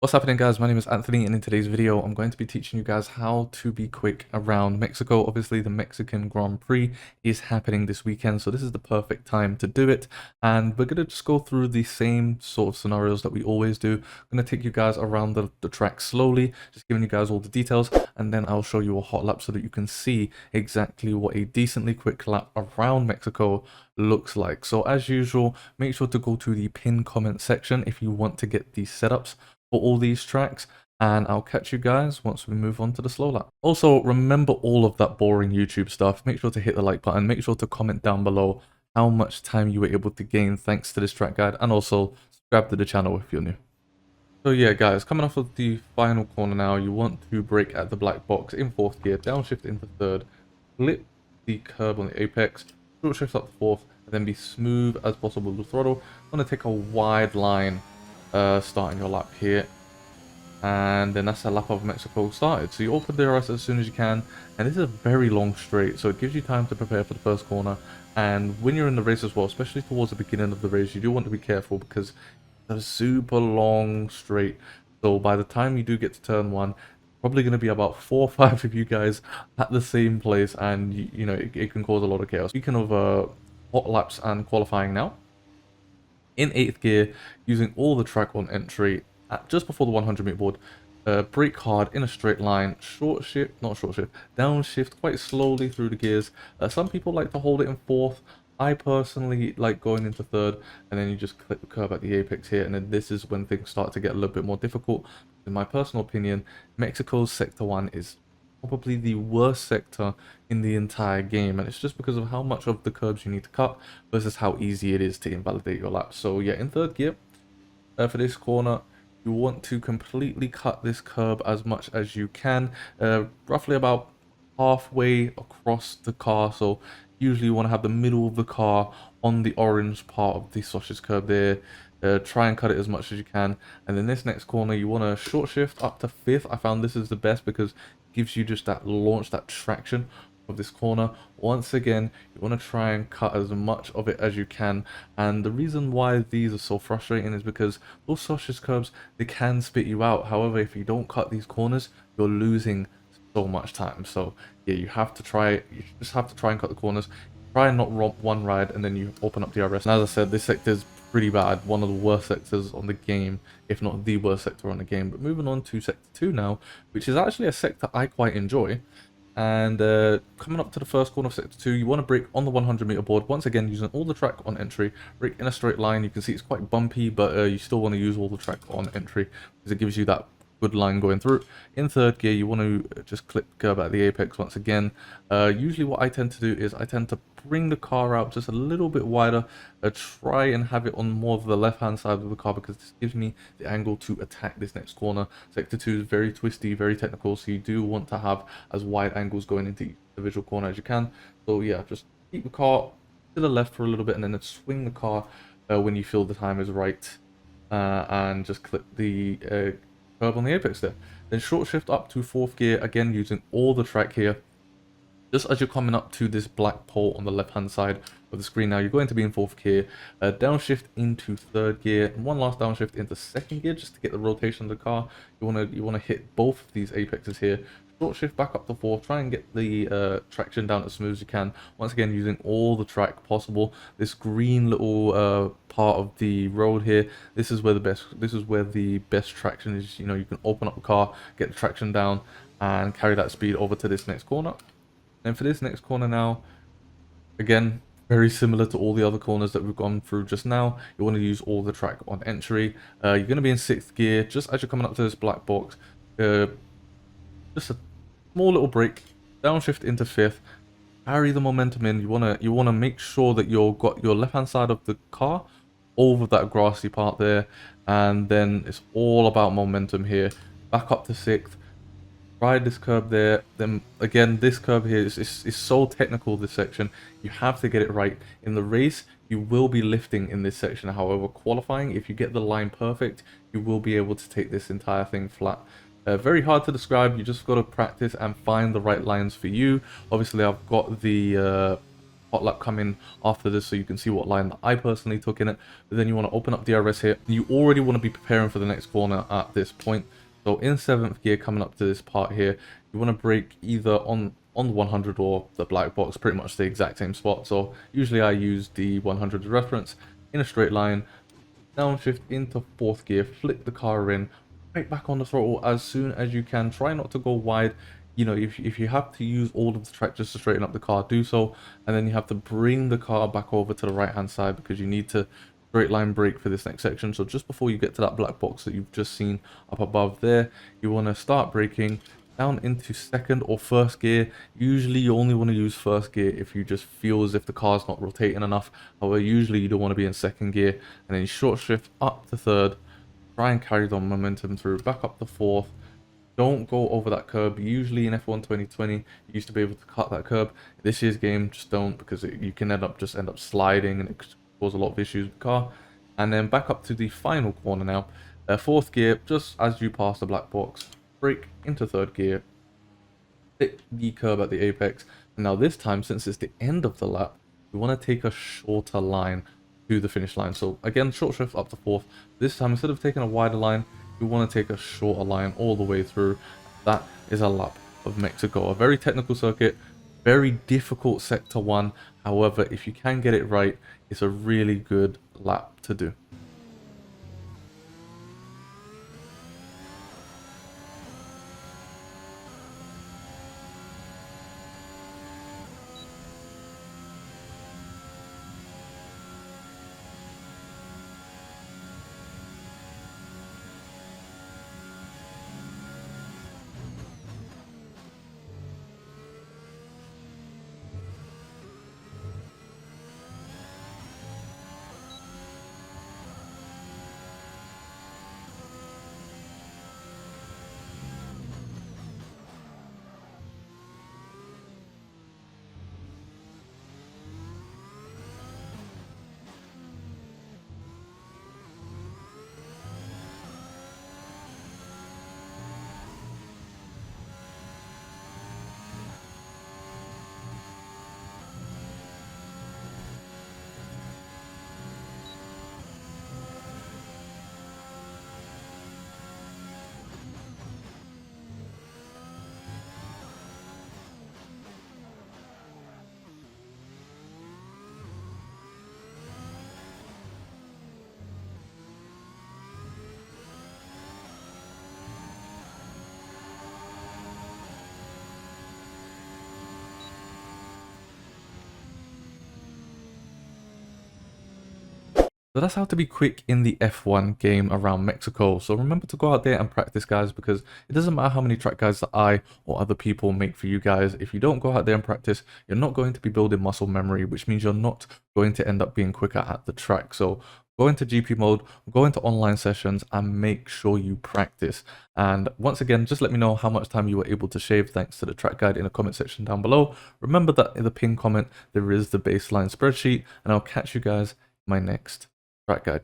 What's happening, guys? My name is Anthony, and in today's video I'm going to be teaching you guys how to be quick around Mexico. Obviously the Mexican Grand Prix is happening this weekend, so this is the perfect time to do it, and we're going to just go through the same sort of scenarios that we always do. I'm going to take you guys around the track slowly, just giving you guys all the details, and then I'll show you a hot lap so that you can see exactly what a decently quick lap around Mexico looks like. So as usual, make sure to go to the pinned comment section if you want to get these setups for all these tracks, and I'll catch you guys once we move on to the slow lap. Also, remember all of that boring YouTube stuff. Make sure to hit the like button, make sure to comment down below how much time you were able to gain thanks to this track guide, and also subscribe to the channel if you're new. So yeah guys, coming off of the final corner now, you want to brake at the black box in 4th gear, downshift into 3rd, flip the curb on the apex, short shift up to 4th, and then be smooth as possible with the throttle. I'm going to take a wide line starting your lap here, and then that's a lap of Mexico started. So you open the DRS as soon as you can, and this is a very long straight, so it gives you time to prepare for the first corner. And when you're in the race as well, especially towards the beginning of the race, you do want to be careful because it's a super long straight. So by the time you do get to turn 1, probably going to be about 4 or 5 of you guys at the same place, and you know it can cause a lot of chaos. Speaking of hot laps and qualifying now, in 8th gear, using all the track on entry at just before the 100-meter board, brake hard in a straight line, downshift quite slowly through the gears. Some people like to hold it in 4th. I personally like going into 3rd, and then you just clip the curb at the apex here, and then this is when things start to get a little bit more difficult. In my personal opinion, Mexico's Sector 1 is probably the worst sector in the entire game, and it's just because of how much of the curbs you need to cut versus how easy it is to invalidate your lap. So yeah, in 3rd gear, for this corner, you want to completely cut this curb as much as you can, roughly about halfway across the car. So usually you want to have the middle of the car on the orange part of the sausage curb there. Try and cut it as much as you can, and then this next corner you want to short shift up to 5th. I found this is the best because it gives you just that launch, that traction of this corner. Once again, you want to try and cut as much of it as you can, and the reason why these are so frustrating is because those sausage curbs, they can spit you out. However, if you don't cut these corners, you're losing so much time. So yeah, you just have to try and cut the corners. Try and not romp one ride, and then you open up DRS. And as I said, this sector is pretty bad, one of the worst sectors on the game, if not the worst sector on the game. But moving on to Sector 2 now, which is actually a sector I quite enjoy. And coming up to the first corner of Sector 2, you want to brake on the 100-meter board. Once again, using all the track on entry, brake in a straight line. You can see it's quite bumpy, but you still want to use all the track on entry because it gives you that good line going through. In 3rd gear, you want to just clip curb at the apex once again. Usually what I tend to do is I tend to bring the car out just a little bit wider, try and have it on more of the left hand side of the car because this gives me the angle to attack this next corner. Sector 2 is very twisty, very technical, so you do want to have as wide angles going into each individual corner as you can. So yeah, just keep the car to the left for a little bit, and then swing the car when you feel the time is right, and just clip the curb on the apex there. Then short shift up to 4th gear, again using all the track here. Just as you're coming up to this black pole on the left hand side of the screen now, you're going to be in 4th gear, downshift into 3rd gear, and one last downshift into 2nd gear just to get the rotation of the car. You want to hit both of these apexes here. Short shift back up to 4th, try and get the traction down as smooth as you can. Once again, using all the track possible. This green little part of the road here, this is where the best traction is. You know, you can open up the car, get the traction down, and carry that speed over to this next corner. And for this next corner now, again, very similar to all the other corners that we've gone through just now. You want to use all the track on entry. You're going to be in 6th gear, just as you're coming up to this black box. Just a small little brake, downshift into 5th, carry the momentum in. You wanna make sure that you've got your left hand side of the car over that grassy part there, and then it's all about momentum here. Back up to 6th, ride this curb there. Then again, this curb here is so technical, this section. You have to get it right. In the race, you will be lifting in this section. However, qualifying, if you get the line perfect, you will be able to take this entire thing flat. Very hard to describe. You just got to practice and find the right lines for you. Obviously, I've got the Hotlap come in after this so you can see what line that I personally took in it. But then you want to open up DRS here. You already want to be preparing for the next corner at this point. So in 7th gear, coming up to this part here, you want to brake either on the 100 or the black box, pretty much the exact same spot. So usually I use the 100 reference in a straight line, downshift into 4th gear, flick the car in, right back on the throttle as soon as you can. Try not to go wide. You know, if you have to use all of the track just to straighten up the car, do so. And then you have to bring the car back over to the right hand side because you need to straight line brake for this next section. So just before you get to that black box that you've just seen up above there, you want to start braking down into 2nd or 1st gear. Usually you only want to use 1st gear if you just feel as if the car's not rotating enough. However, usually you don't want to be in 2nd gear, and then you short shift up to 3rd, try and carry the momentum through, back up to 4th. Don't go over that curb. Usually in F1 2020, you used to be able to cut that curb. This year's game, just don't, because you can end up sliding, and it could cause a lot of issues with the car. And then back up to the final corner now. 4th gear, just as you pass the black box, brake into 3rd gear, hit the curb at the apex. And now this time, since it's the end of the lap, we want to take a shorter line to the finish line. So again, short shift up to 4th. This time, instead of taking a wider line, you want to take a shorter line all the way through. That is a lap of Mexico. A very technical circuit, very difficult sector 1. However, if you can get it right, it's a really good lap to do. So that's how to be quick in the F1 game around Mexico. So remember to go out there and practice, guys, because it doesn't matter how many track guides that I or other people make for you guys. If you don't go out there and practice, you're not going to be building muscle memory, which means you're not going to end up being quicker at the track. So go into GP mode, go into online sessions, and make sure you practice. And once again, just let me know how much time you were able to shave thanks to the track guide in the comment section down below. Remember that in the pinned comment, there is the baseline spreadsheet, and I'll catch you guys in my next track guide.